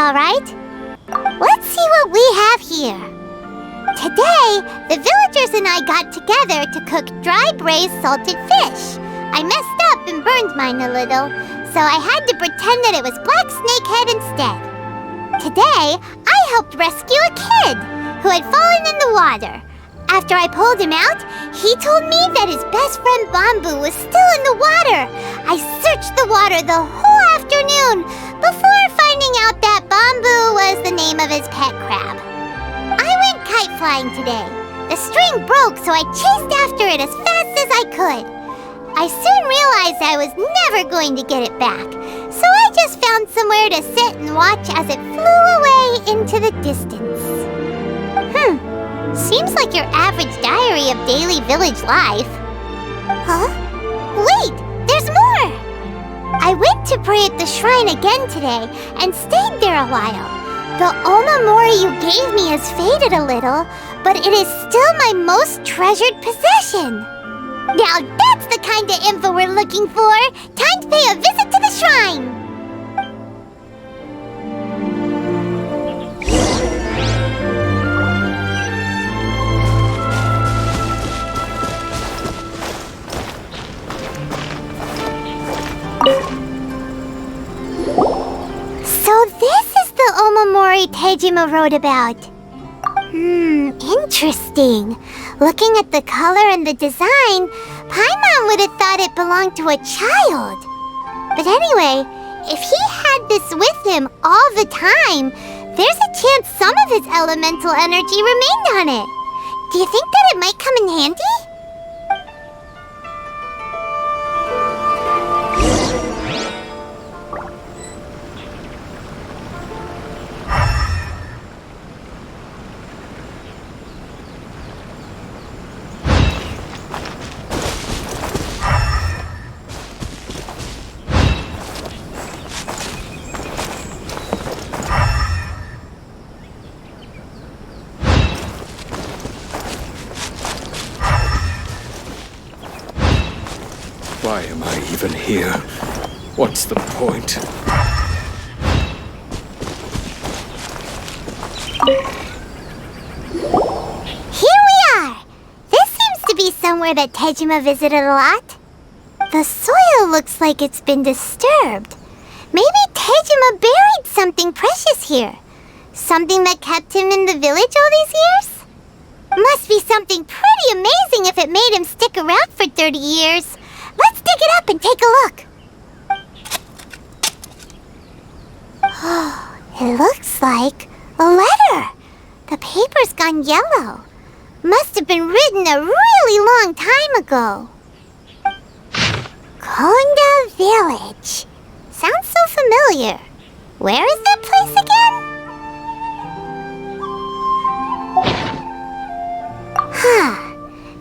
all right? Let's see what we have here. Today, the villagers and I got together to cook dry braised salted fish. I messed up and burned mine a little, so I had to pretend that it was black snakehead instead. Today, I helped rescue a kid who had fallen in the water. After I pulled him out, he told me that his best friend Bamboo was still in the water. I searched the water the whole afternoon before finding out that Bamboo was the name of his pet crab. I went kite flying today. The string broke, so I chased after it as fast as I could. I soon realized I was never going to get it back, so I just found somewhere to sit and watch as it flew away into the distance. Seems like your average diary of daily village life. Huh? Wait, there's more! I went to pray at the shrine again today and stayed there a while. The omamori you gave me has faded a little, but it is still my most treasured possession. Now that's the kind of info we're looking for! Time to pay a visit to the shrine! So this is the omamori Tejima wrote about. Interesting. Looking at the color and the design, Paimon would have thought it belonged to a child. But anyway, if he had this with him all the time, there's a chance some of his elemental energy remained on it. Do you think that it might come in handy? Why am I even here? What's the point? Here we are! This seems to be somewhere that Tejima visited a lot. The soil looks like it's been disturbed. Maybe Tejima buried something precious here. Something that kept him in the village all these years? Must be something pretty amazing if it made him stick around for 30 years. Let's dig it up and take a look. Oh, it looks like a letter. The paper's gone yellow. Must have been written a really long time ago. Konda Village. Sounds so familiar. Where is that place again?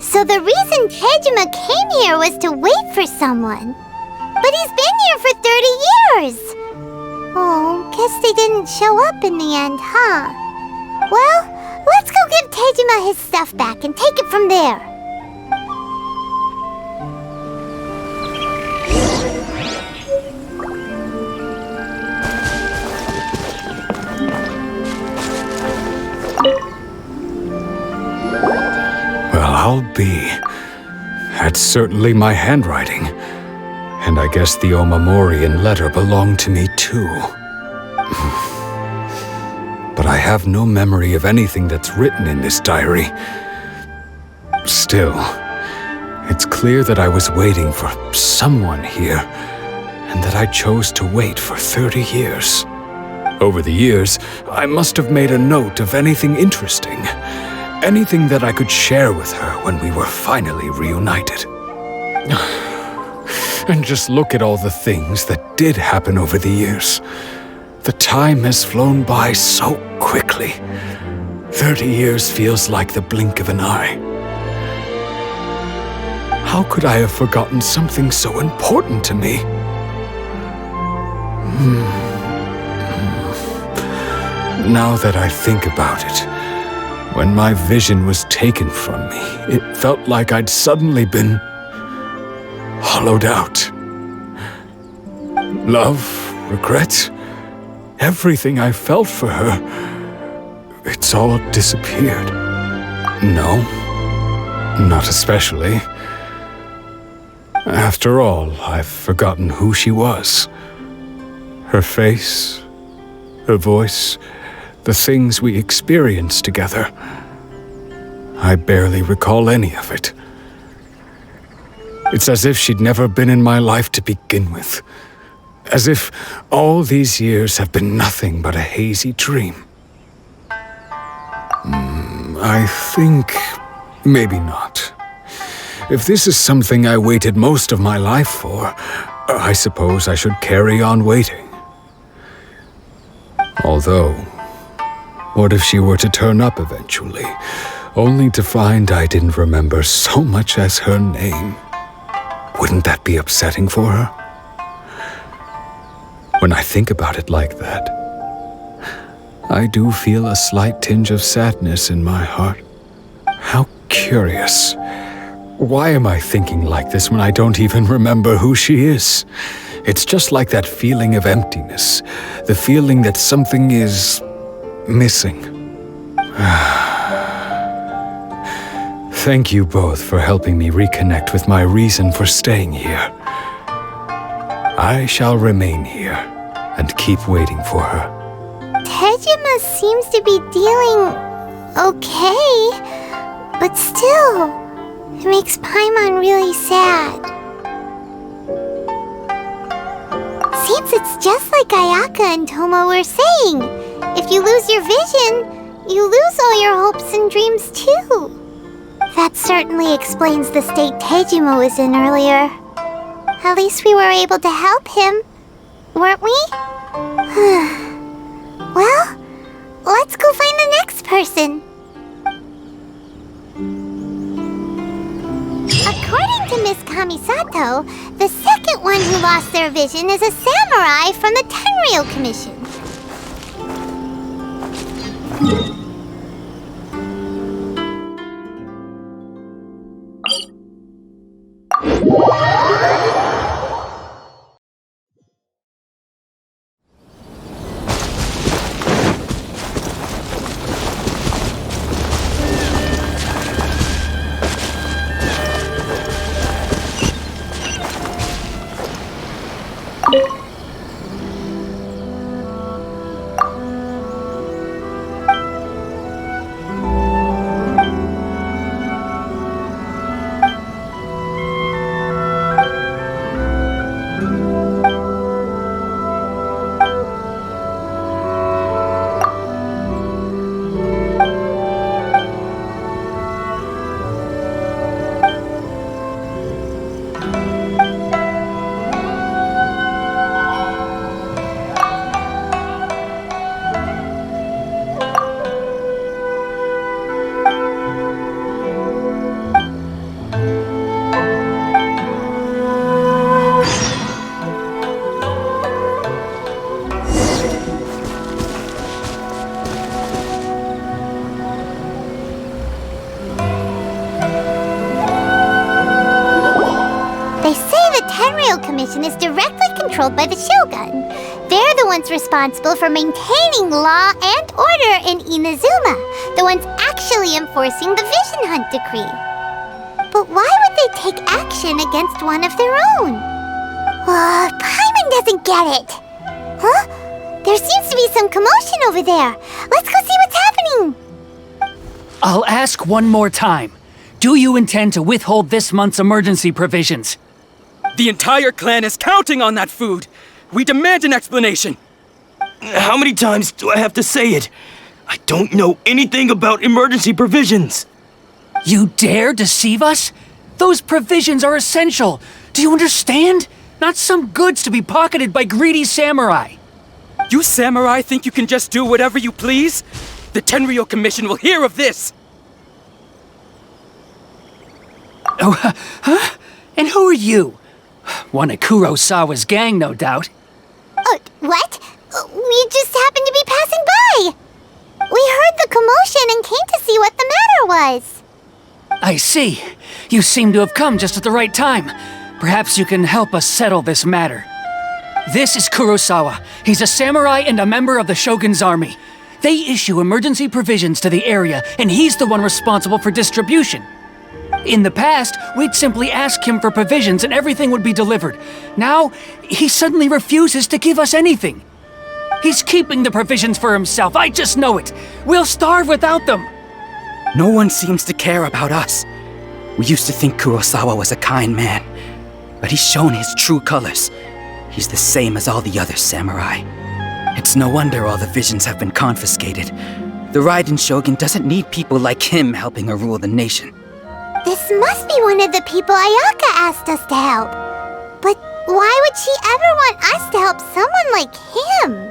So the reason Tejima came here was to wait for someone. But he's been here for 30 years. Oh, guess they didn't show up in the end, huh? Well, let's go give Tejima his stuff back and take it from there. Well, I'll be. That's certainly my handwriting. And I guess the omamori and letter belong to me too. But I have no memory of anything that's written in this diary. Still, it's clear that I was waiting for someone here, and that I chose to wait for 30 years. Over the years, I must have made a note of anything interesting. Anything that I could share with her when we were finally reunited. And just look at all the things that did happen over the years. The time has flown by so quickly. 30 years feels like the blink of an eye. How could I have forgotten something so important to me? Now that I think about it, when my vision was taken from me, it felt like I'd suddenly been hollowed out. Love, regret, everything I felt for her, it's all disappeared. No, not especially. After all, I've forgotten who she was. Her face, her voice, the things we experienced together. I barely recall any of it. It's as if she'd never been in my life to begin with. As if all these years have been nothing but a hazy dream. I think maybe not. If this is something I waited most of my life for, I suppose I should carry on waiting. Although, what if she were to turn up eventually, only to find I didn't remember so much as her name? Wouldn't that be upsetting for her? When I think about it like that, I do feel a slight tinge of sadness in my heart. How curious. Why am I thinking like this when I don't even remember who she is? It's just like that feeling of emptiness, the feeling that something is missing. Thank you both for helping me reconnect with my reason for staying here. I shall remain here and keep waiting for her. Tejima seems to be dealing okay, but still, it makes Paimon really sad. Seems it's just like Ayaka and Tomo were saying. If you lose your vision, you lose all your hopes and dreams too. That certainly explains the state Tejima was in earlier. At least we were able to help him, weren't we? Well, let's go find the next person. According to Miss Kamisato, the second one who lost their vision is a samurai from the Tenryou Commission. Is directly controlled by the Shogun. They're the ones responsible for maintaining law and order in Inazuma, the ones actually enforcing the Vision Hunt decree. But why would they take action against one of their own? Paimon doesn't get it. Huh? There seems to be some commotion over there. Let's go see what's happening. I'll ask one more time. Do you intend to withhold this month's emergency provisions? The entire clan is counting on that food! We demand an explanation! How many times do I have to say it? I don't know anything about emergency provisions! You dare deceive us? Those provisions are essential! Do you understand? Not some goods to be pocketed by greedy samurai! You samurai think you can just do whatever you please? The Tenryou Commission will hear of this! Oh, huh? And who are you? One of Kurosawa's gang, no doubt. What? We just happened to be passing by! We heard the commotion and came to see what the matter was. I see. You seem to have come just at the right time. Perhaps you can help us settle this matter. This is Kurosawa. He's a samurai and a member of the Shogun's army. They issue emergency provisions to the area, and he's the one responsible for distribution. In the past, we'd simply ask him for provisions and everything would be delivered. Now, he suddenly refuses to give us anything. He's keeping the provisions for himself, I just know it. We'll starve without them. No one seems to care about us. We used to think Kurosawa was a kind man, but he's shown his true colors. He's the same as all the other samurai. It's no wonder all the visions have been confiscated. The Raiden Shogun doesn't need people like him helping her rule the nation. This must be one of the people Ayaka asked us to help. But why would she ever want us to help someone like him?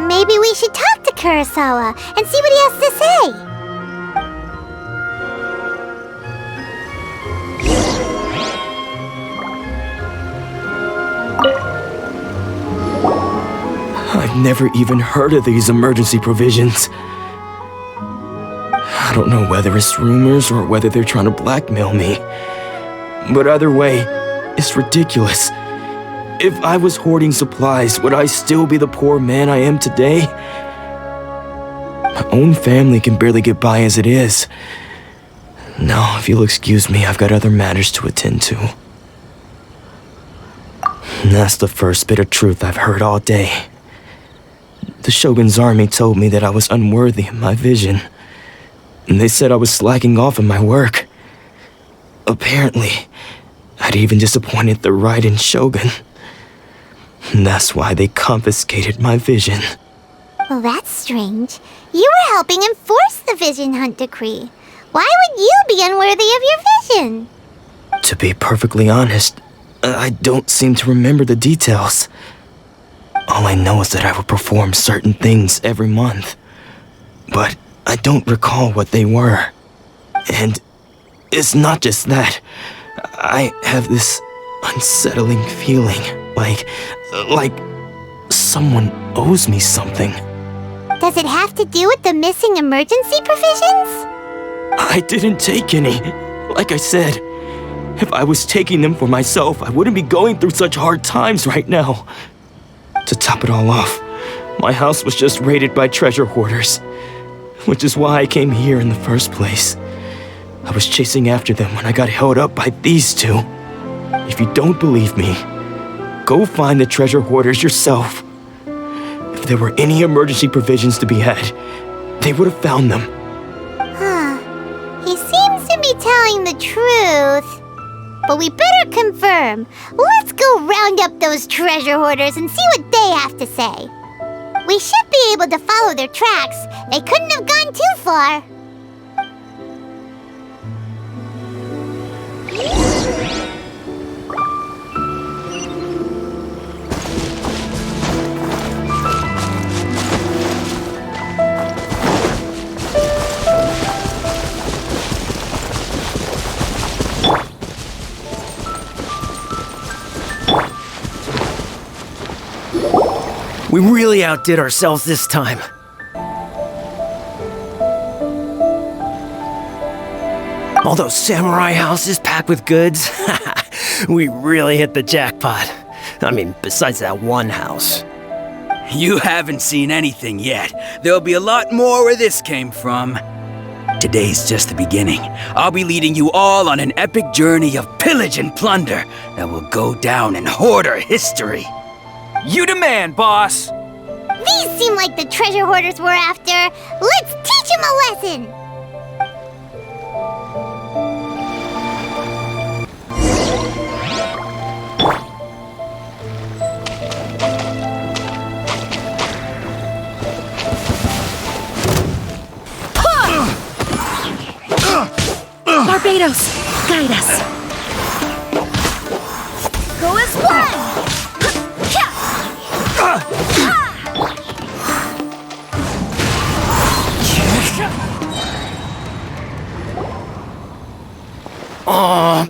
Maybe we should talk to Kurosawa and see what he has to say. I've never even heard of these emergency provisions. I don't know whether it's rumors or whether they're trying to blackmail me. But either way, it's ridiculous. If I was hoarding supplies, would I still be the poor man I am today? My own family can barely get by as it is. Now, if you'll excuse me, I've got other matters to attend to. And that's the first bit of truth I've heard all day. The Shogun's army told me that I was unworthy of my vision. And they said I was slacking off in my work. Apparently, I'd even disappointed the Raiden Shogun. And that's why they confiscated my vision. Well, that's strange. You were helping enforce the Vision Hunt Decree. Why would you be unworthy of your vision? To be perfectly honest, I don't seem to remember the details. All I know is that I would perform certain things every month. But I don't recall what they were. And it's not just that. I have this unsettling feeling, like someone owes me something. Does it have to do with the missing emergency provisions? I didn't take any. Like I said, if I was taking them for myself, I wouldn't be going through such hard times right now. To top it all off, my house was just raided by treasure hoarders, which is why I came here in the first place. I was chasing after them when I got held up by these two. If you don't believe me, go find the treasure hoarders yourself. If there were any emergency provisions to be had, they would have found them. He seems to be telling the truth. But we better confirm. Let's go round up those treasure hoarders and see what they have to say. We should be able to follow their tracks. They couldn't have gone too far. We really outdid ourselves this time. All those samurai houses packed with goods, we really hit the jackpot. I mean, besides that one house. You haven't seen anything yet. There'll be a lot more where this came from. Today's just the beginning. I'll be leading you all on an epic journey of pillage and plunder that will go down in hoarder history. You demand, boss. These seem like the treasure hoarders we're after. Let's teach them a lesson. Barbados, guide us. Go as one.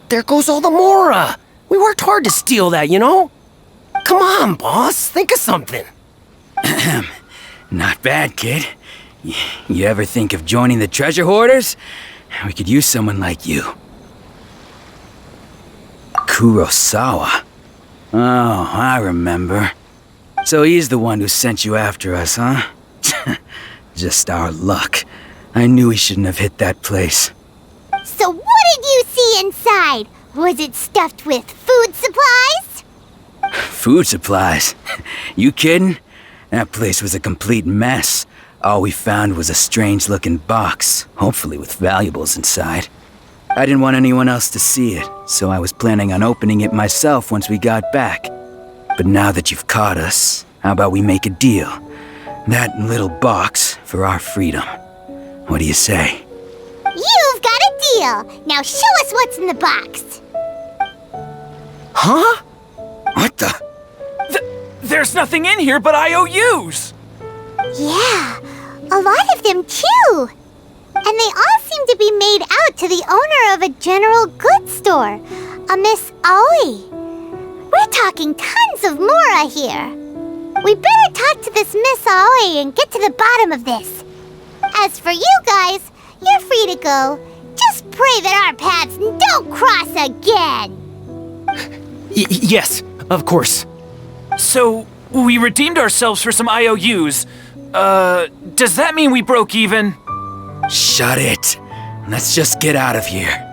There goes all the Mora. We worked hard to steal that, you know? Come on, boss, think of something. Not bad, kid. You ever think of joining the treasure hoarders? We could use someone like you. Kurosawa. Oh, I remember. So he's the one who sent you after us, huh? Just our luck. I knew he shouldn't have hit that place. So what did you see inside? Was it stuffed with food supplies? Food supplies? You kidding? That place was a complete mess. All we found was a strange-looking box, hopefully with valuables inside. I didn't want anyone else to see it, so I was planning on opening it myself once we got back. But now that you've caught us, how about we make a deal? That little box for our freedom. What do you say? You've got a deal. Now show us what's in the box. Huh? What the? There's nothing in here but IOUs! Yeah, a lot of them too. And they all seem to be made out to the owner of a general goods store, a Miss Aoi. We're talking tons of mora here. We better talk to this Miss Aoi and get to the bottom of this. As for you guys, you're free to go. Just pray that our paths don't cross again. Yes, of course. So, we redeemed ourselves for some IOUs. Does that mean we broke even? Shut it. Let's just get out of here.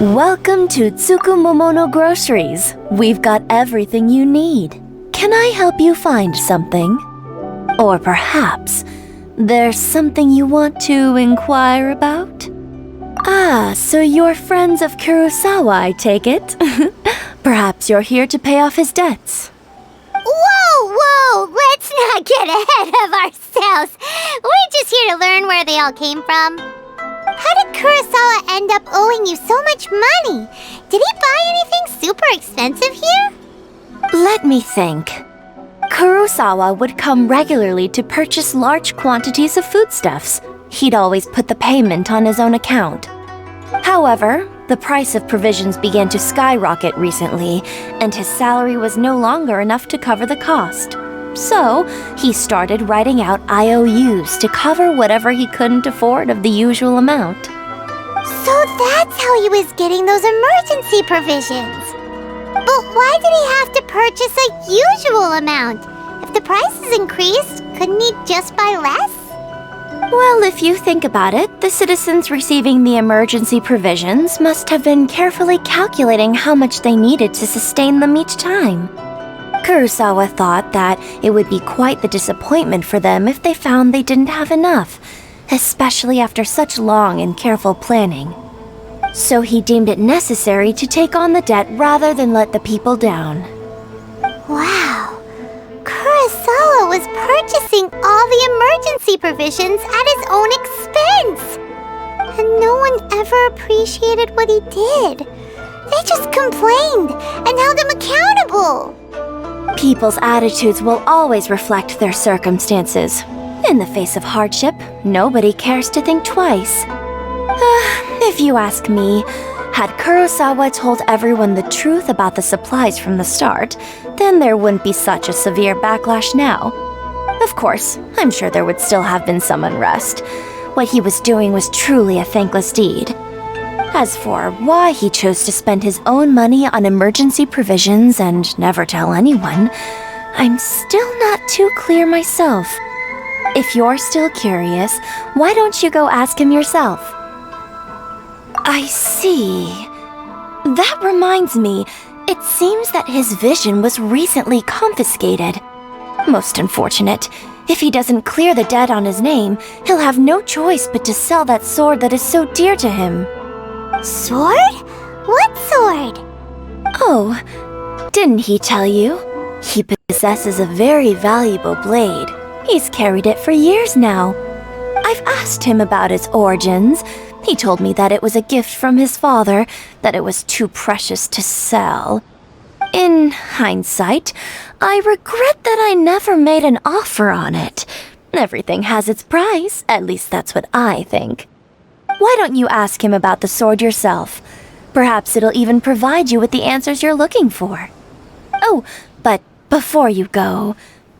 Welcome to Tsukumomono Groceries. We've got everything you need. Can I help you find something? Or perhaps there's something you want to inquire about? Ah, so you're friends of Kurosawa, I take it? Perhaps you're here to pay off his debts. Whoa, let's not get ahead of ourselves. We're just here to learn where they all came from. How did Kurosawa end up owing you so much money? Did he buy anything super expensive here? Let me think. Kurosawa would come regularly to purchase large quantities of foodstuffs. He'd always put the payment on his own account. However, the price of provisions began to skyrocket recently, and his salary was no longer enough to cover the cost. So, he started writing out IOUs to cover whatever he couldn't afford of the usual amount. So that's how he was getting those emergency provisions. But why did he have to purchase a usual amount? If the prices increased, couldn't he just buy less? Well, if you think about it, the citizens receiving the emergency provisions must have been carefully calculating how much they needed to sustain them each time. Kurosawa thought that it would be quite the disappointment for them if they found they didn't have enough, especially after such long and careful planning. So he deemed it necessary to take on the debt rather than let the people down. Wow, Kurosawa was purchasing all the emergency provisions at his own expense. And no one ever appreciated what he did. They just complained and held him accountable. People's attitudes will always reflect their circumstances. In the face of hardship, nobody cares to think twice. If you ask me, had Kurosawa told everyone the truth about the supplies from the start, then there wouldn't be such a severe backlash now. Of course, I'm sure there would still have been some unrest. What he was doing was truly a thankless deed. As for why he chose to spend his own money on emergency provisions and never tell anyone, I'm still not too clear myself. If you're still curious, why don't you go ask him yourself? I see. That reminds me, it seems that his vision was recently confiscated. Most unfortunate. If he doesn't clear the debt on his name, he'll have no choice but to sell that sword that is so dear to him. Sword? What sword? Oh, didn't he tell you? He possesses a very valuable blade. He's carried it for years now. I've asked him about its origins, He told me that it was a gift from his father, that it was too precious to sell. In hindsight, I regret that I never made an offer on it. Everything has its price, at least that's what I think. Why don't you ask him about the sword yourself? Perhaps it'll even provide you with the answers you're looking for. Oh, but before you go,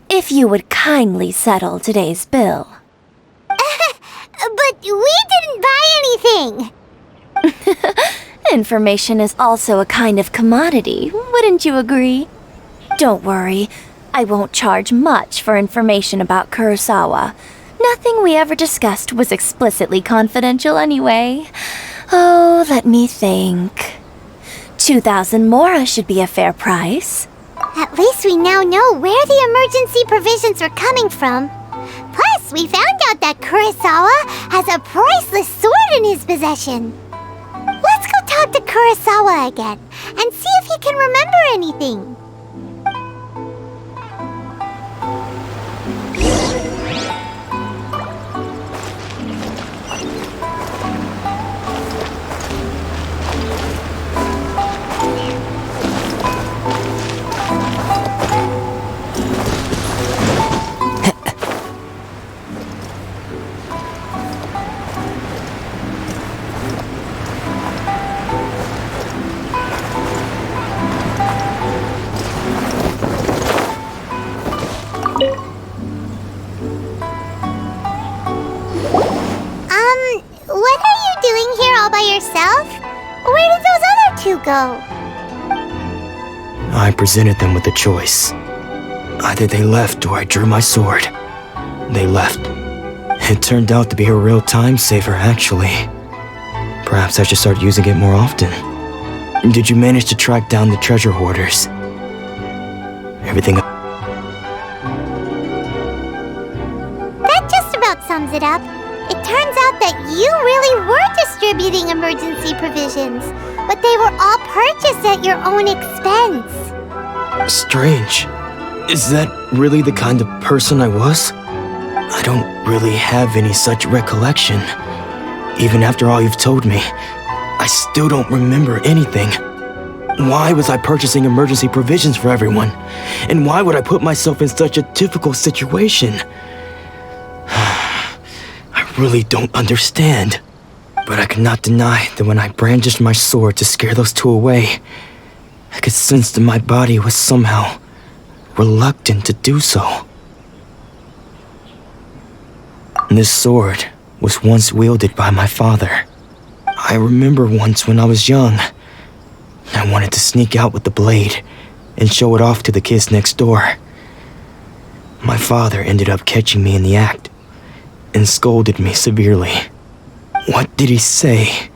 if you would kindly settle today's bill. But we didn't buy anything! Information is also a kind of commodity, wouldn't you agree? Don't worry, I won't charge much for information about Kurosawa. Nothing we ever discussed was explicitly confidential anyway. Oh, let me think. 2,000 mora should be a fair price. At least we now know where the emergency provisions were coming from. Plus, we found out that Kurosawa has a priceless sword in his possession. Let's go talk to Kurosawa again and see if he can remember anything. What are you doing here all by yourself? Where did those other two go? I presented them with a choice. Either they left or I drew my sword. They left. It turned out to be a real time saver, actually. Perhaps I should start using it more often. Did you manage to track down the treasure hoarders? Everything... That just about sums it up. It turns out that you really were distributing emergency provisions, but they were all purchased at your own expense. Strange. Is that really the kind of person I was? I don't really have any such recollection. Even after all you've told me, I still don't remember anything. Why was I purchasing emergency provisions for everyone? And why would I put myself in such a difficult situation? I really don't understand. But I cannot deny that when I brandished my sword to scare those two away, I could sense that my body was somehow reluctant to do so. This sword was once wielded by my father. I remember once when I was young, I wanted to sneak out with the blade and show it off to the kids next door. My father ended up catching me in the act and scolded me severely. What did he say?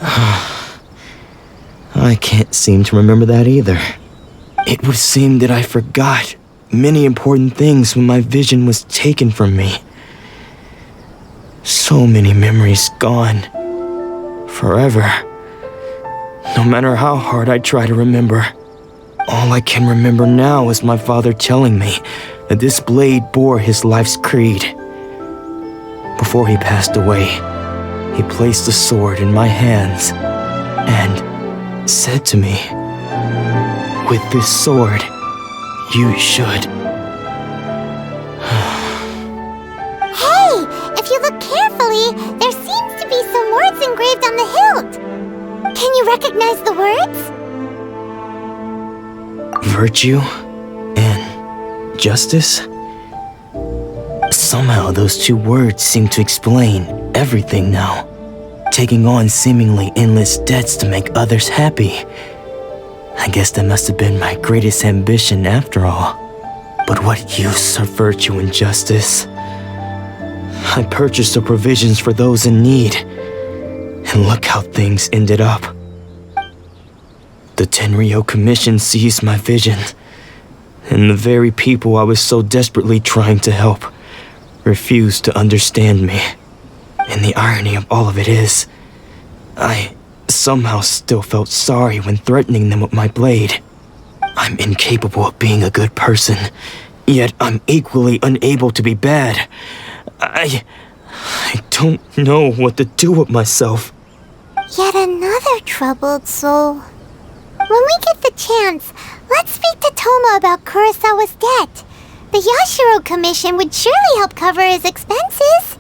I can't seem to remember that either. It would seem that I forgot many important things when my vision was taken from me. So many memories gone. Forever. No matter how hard I try to remember, all I can remember now is my father telling me that this blade bore his life's creed. Before he passed away, he placed the sword in my hands and said to me, "With this sword, you should..." Hey, if you look carefully, there seems to be some words engraved on the hilt. Can you recognize the words? Virtue and justice? Somehow those two words seem to explain everything now. Taking on seemingly endless debts to make others happy. I guess that must have been my greatest ambition after all. But what use are virtue and justice? I purchased the provisions for those in need, and look how things ended up. The Tenryo Commission seized my vision, and the very people I was so desperately trying to help refused to understand me. And the irony of all of it is, I somehow still felt sorry when threatening them with my blade. I'm incapable of being a good person, yet I'm equally unable to be bad. I I don't know what to do with myself. Yet another troubled soul. When we get the chance, let's speak to Toma about Kurosawa's debt. The Yashiro Commission would surely help cover his expenses.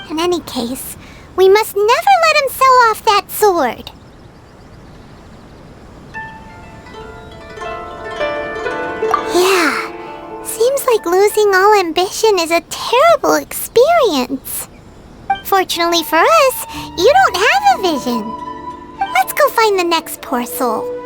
In any case, we must never let him sell off that sword. Yeah, seems like losing all ambition is a terrible experience. Fortunately for us, you don't have a vision. Let's go find the next poor soul.